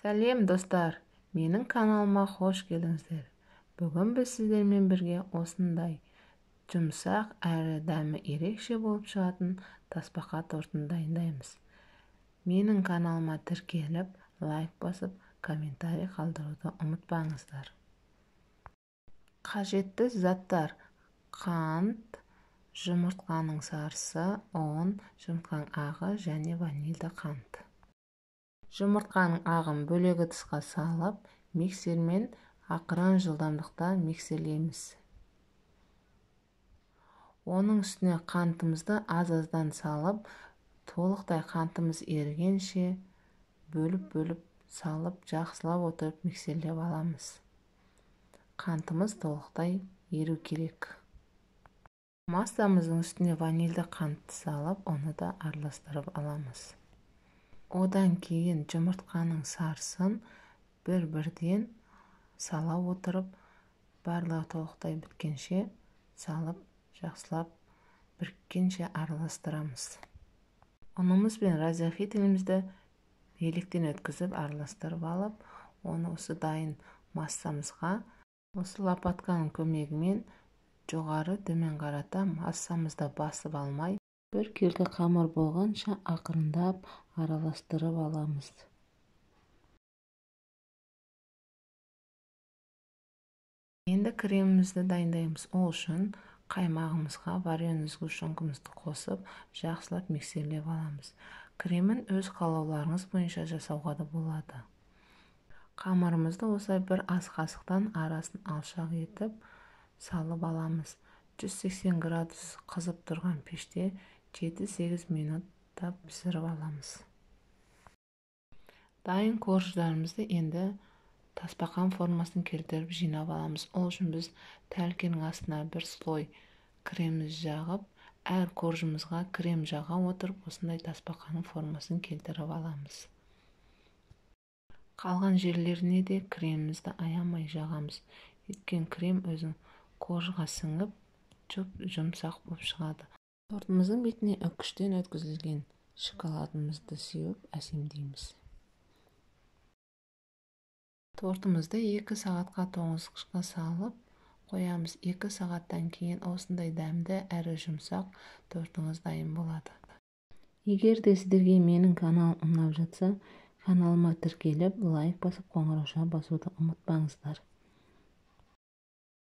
Сәлем достар, менің каналыма қош келдіңіздер. Бүгін біз сіздермен бірге осындай жұмсақ әрі дәмі ерекше болып шығатын тасбақа тортын дайындаймыз. Менің каналыма тіркеліп, лайк басып, комментарий қалдыруды ұмытпаңыздар. Қажетті заттар: қант, жұмыртқаның сарысы, ұн, жұмыртқаның ағы және ванильді қант. Жұмыртқаның ағын бөлек ыдысқа салып, миксермен ақырын жылдамдықта миксерлейміз. Оның үстіне қантымызды аз-аздан салып, толықтай қантымыз ерігенше бөліп салып, жақсылап отырып миксерлеп аламыз. Қантымыз толықтай еру керек. Массамыздың үстіне ванильді қантты салып, оны да араластырып аламыз. Одан кейін жұмыртқаның сарысын бір-бірден сала отырып, барлығы толықтай біткенше салып, жақсылап біріккенше араластырамыз. Ұнымыз бен разрыхителімізді електен өткізіп араластырып алып, оны осы дайын массамызға осы лопатканың көмегімен жоғары төмен қарата массамызды басып алмай, бір келді қамыр болғанша ақырындап араластырып аламыз. Енді кремімізді дайындаймыз. Ол үшін қаймағымызға вареный сгущенкамызды қосып, жақсылап миксерлеп аламыз. Кремін өз қалауларыңыз бойынша жасауға да болады. Қамырымызды осылай бір ас қасықтан арасын алшақ етіп салып аламыз. 180 градус қызып тұрған пеште 7-8 минутта пісіріп аламыз. Дайын корждарымызды енді тасбақан формасын келтіріп жинап аламыз. Ол үшін біз тәлкенің астына бір слой креміміз жағып, әр коржымызға крем жаға отырып, осындай тасбақаның формасын келтіріп аламыз. Қалған жерлеріне де кремімізді аямай жағамыз. Өйткені крем өзін коржға сіңіп, жұмсақ болып шығады. Тортымыздың бетіне үккіштен өткізілген шоколадымызды сеуіп әсемдейміз. Тортымызды 2 сағатқа тоңазытқышқа салып қоямыз. 2 сағаттан кейін осындай дәмді әрі жұмсақ тортыңыз дайын болады. Егер де сіздерге менің каналым ұнап жатса, каналыма тіркеліп, лайк басып, қоңыраушыға басуды ұмытпаңыздар.